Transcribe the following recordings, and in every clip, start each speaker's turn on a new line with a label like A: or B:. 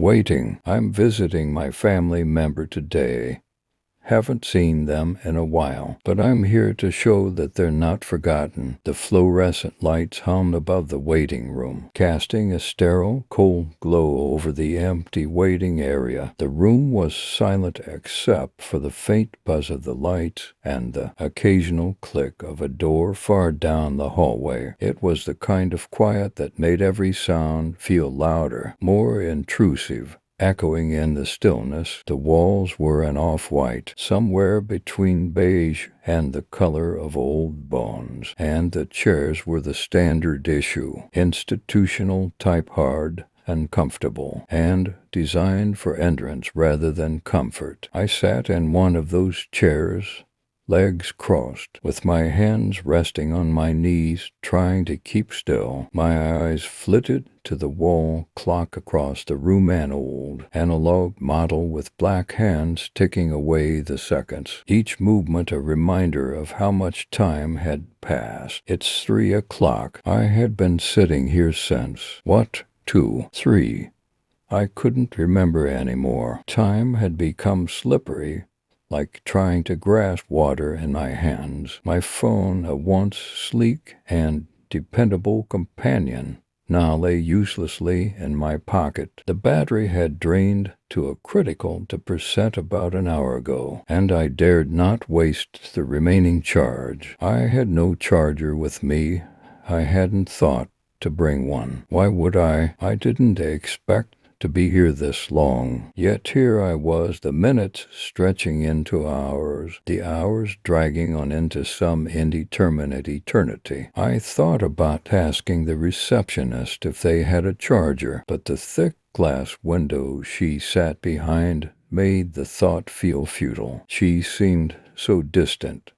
A: Waiting. I'm visiting my family member today. Haven't seen them in a while, but I'm here to show that they're not forgotten. The fluorescent lights hummed above the waiting room, casting a sterile, cold glow over the empty waiting area. The room was silent except for the faint buzz of the lights and the occasional click of a door far down the hallway. It was the kind of quiet that made every sound feel louder, more intrusive. Echoing in the stillness, the walls were an off-white, somewhere between beige and the color of old bones, and the chairs were the standard issue, institutional type, hard and comfortable, and designed for entrance rather than comfort. I sat in one of those chairs, legs crossed, with my hands resting on my knees, trying to keep still. My eyes flitted to the wall clock across the room, an old analog model with black hands ticking away the seconds, each movement a reminder of how much time had passed. It's 3 o'clock. I had been sitting here since, 2, 3. I couldn't remember anymore. Time had become slippery, like trying to grasp water in my hands. My phone, a once sleek and dependable companion, now lay uselessly in my pocket. The battery had drained to a critical % about an hour ago, and I dared not waste the remaining charge. I had no charger with me. I hadn't thought to bring one. Why would I? I didn't expect to be here this long. Yet here I was, the minutes stretching into hours, the hours dragging on into some indeterminate eternity. I thought about asking the receptionist if they had a charger, but the thick glass window she sat behind made the thought feel futile. She seemed so distant,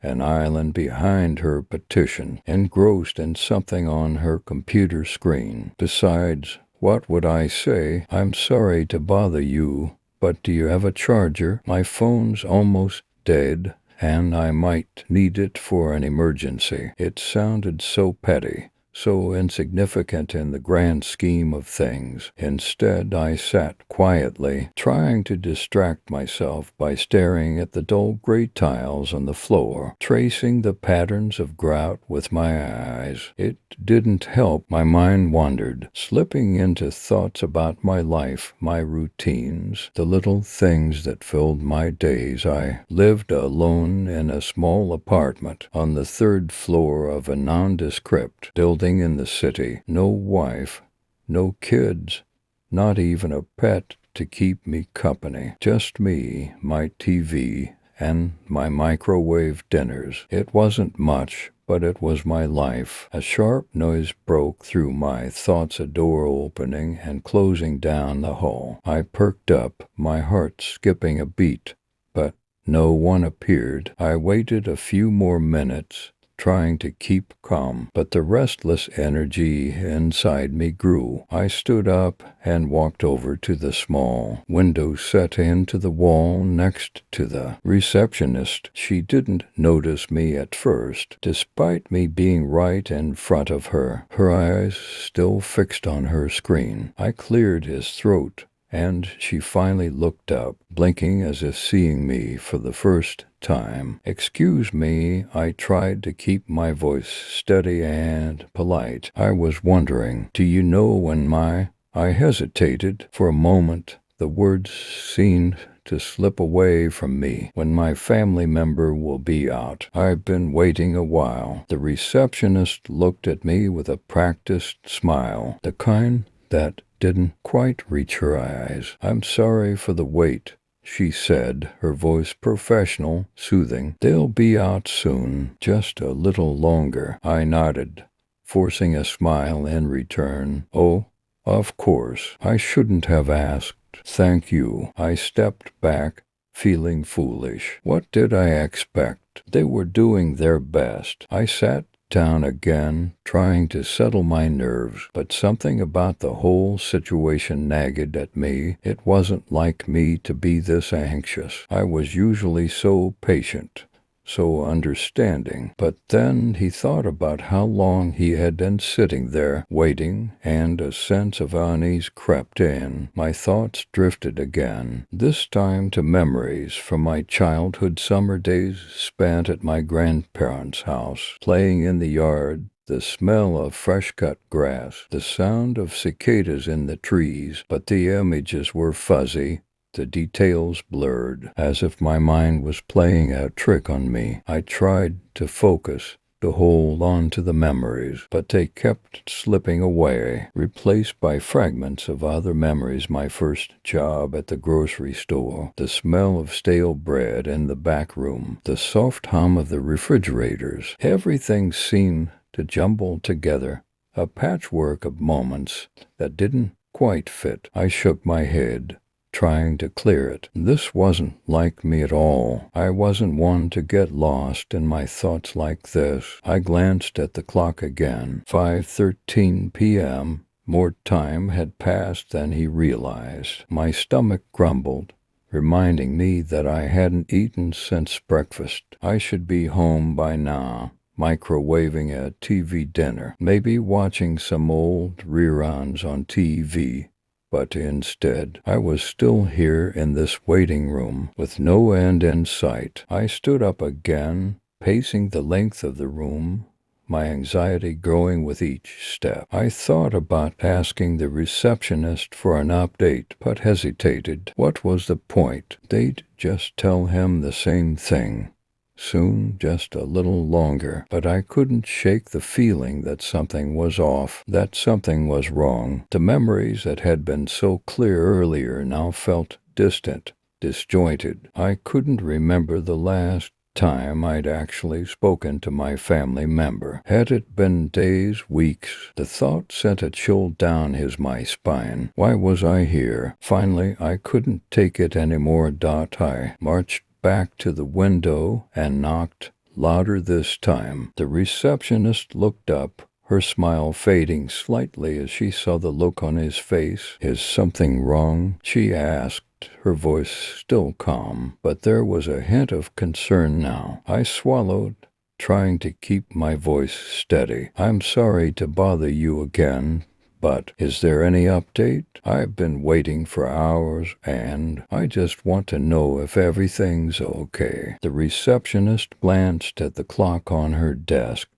A: an island behind her petition, engrossed in something on her computer screen. Besides, what would I say? I'm sorry to bother you, but do you have a charger? My phone's almost dead, and I might need it for an emergency. It sounded so petty, so insignificant in the grand scheme of things. Instead, I sat quietly, trying to distract myself by staring at the dull gray tiles on the floor, tracing the patterns of grout with my eyes. It didn't help. My mind wandered, slipping into thoughts about my life, my routines, the little things that filled my days. I lived alone in a small apartment on the 3rd floor of a nondescript building in the city. No wife, no kids, not even a pet to keep me company. Just me, my TV, and my microwave dinners. It wasn't much, but it was my life. A sharp noise broke through my thoughts, a door opening and closing down the hall. I perked up, my heart skipping a beat, but no one appeared. I waited a few more minutes, trying to keep calm, but the restless energy inside me grew. I stood up and walked over to the small window set into the wall next to the receptionist. She didn't notice me at first, despite me being right in front of her, her eyes still fixed on her screen. I cleared his throat, and she finally looked up, blinking as if seeing me for the first time. "Excuse me," I tried to keep my voice steady and polite. "I was wondering, do you know when I hesitated for a moment. The words seemed to slip away from me. "When my family member will be out. I've been waiting a while." The receptionist looked at me with a practiced smile, the kind that didn't quite reach her eyes. "I'm sorry for the wait," she said, her voice professional, soothing. "They'll be out soon, just a little longer." I nodded, forcing a smile in return. "Oh, of course. I shouldn't have asked. Thank you." I stepped back, feeling foolish. What did I expect? They were doing their best. I sat down again, trying to settle my nerves, but something about the whole situation nagged at me. It wasn't like me to be this anxious. I was usually so patient, so understanding. But then he thought about how long he had been sitting there, waiting, and a sense of unease crept in. My thoughts drifted again, this time to memories from my childhood summer days spent at my grandparents' house, playing in the yard, the smell of fresh-cut grass, the sound of cicadas in the trees, but the images were fuzzy, the details blurred, as if my mind was playing a trick on me. I tried to focus, to hold on to the memories, but they kept slipping away, replaced by fragments of other memories. My first job at the grocery store, the smell of stale bread in the back room, the soft hum of the refrigerators. Everything seemed to jumble together, a patchwork of moments that didn't quite fit. I shook my head, trying to clear it. This wasn't like me at all. I wasn't one to get lost in my thoughts like this. I glanced at the clock again. 5:13 p.m. More time had passed than he realized. My stomach grumbled, reminding me that I hadn't eaten since breakfast. I should be home by now, microwaving a TV dinner, maybe watching some old reruns on TV. But instead, I was still here in this waiting room, with no end in sight. I stood up again, pacing the length of the room, my anxiety growing with each step. I thought about asking the receptionist for an update, but hesitated. What was the point? They'd just tell him the same thing. Soon, just a little longer, but I couldn't shake the feeling that something was off, that something was wrong. The memories that had been so clear earlier now felt distant, disjointed. I couldn't remember the last time I'd actually spoken to my family member. Had it been days, weeks? The thought sent a chill down my spine. Why was I here? Finally, I couldn't take it anymore. I marched back to the window and knocked, louder this time. The receptionist looked up, her smile fading slightly as she saw the look on his face. "Is something wrong?" she asked, her voice still calm, but there was a hint of concern now. I swallowed, trying to keep my voice steady. "I'm sorry to bother you again, but is there any update? I've been waiting for hours, and I just want to know if everything's okay." The receptionist glanced at the clock on her desk,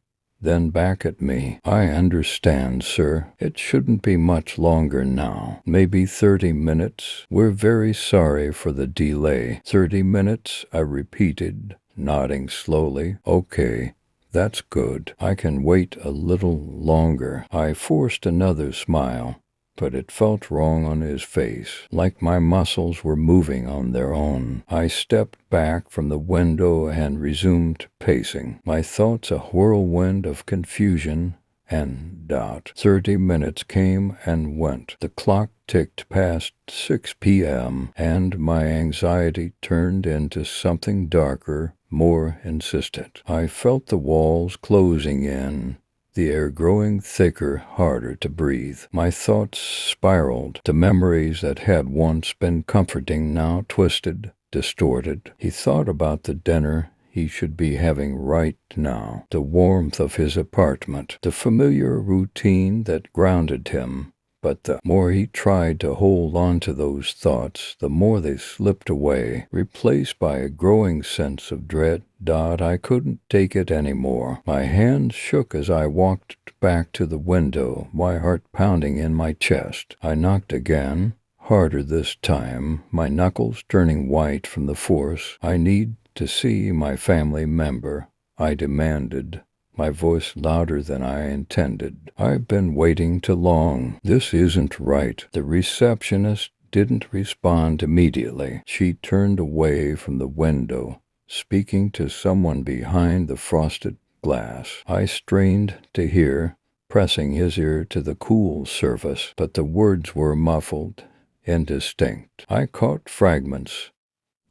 A: then back at me. "I understand, sir. It shouldn't be much longer now. Maybe 30 minutes. We're very sorry for the delay." 30 minutes, I repeated, nodding slowly. "Okay. That's good. I can wait a little longer." I forced another smile, but it felt wrong on his face, like my muscles were moving on their own. I stepped back from the window and resumed pacing, my thoughts a whirlwind of confusion and doubt. 30 minutes came and went. The clock ticked past 6 p.m., and my anxiety turned into something darker, more insistent. I felt the walls closing in, the air growing thicker, harder to breathe. My thoughts spiraled to memories that had once been comforting, now twisted, distorted. He thought about the dinner he should be having right now, the warmth of his apartment, the familiar routine that grounded him. But the more he tried to hold on to those thoughts, the more they slipped away, replaced by a growing sense of dread. I couldn't take it anymore. My hands shook as I walked back to the window, my heart pounding in my chest. I knocked again, harder this time, my knuckles turning white from the force. "I need to see my family member," I demanded, my voice louder than I intended. "I've been waiting too long. This isn't right." The receptionist didn't respond immediately. She turned away from the window, speaking to someone behind the frosted glass. I strained to hear, pressing his ear to the cool surface, but the words were muffled, indistinct. I caught fragments,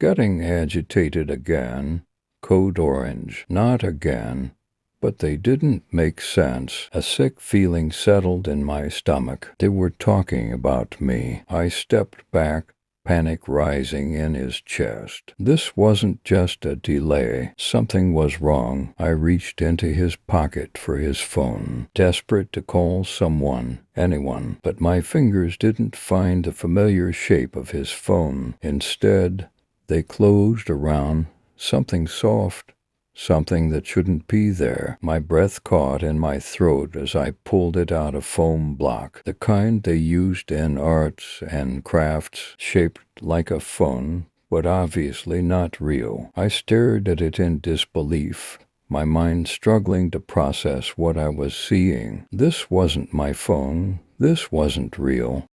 A: getting agitated again. Code orange. Not again. But they didn't make sense. A sick feeling settled in my stomach. They were talking about me. I stepped back, panic rising in his chest. This wasn't just a delay. Something was wrong. I reached into his pocket for his phone, desperate to call someone, anyone, but my fingers didn't find the familiar shape of his phone. Instead, they closed around something soft, something that shouldn't be there. My breath caught in my throat as I pulled it out of foam block, the kind they used in arts and crafts, shaped like a phone, but obviously not real. I stared at it in disbelief, my mind struggling to process what I was seeing. This wasn't my phone. This wasn't real.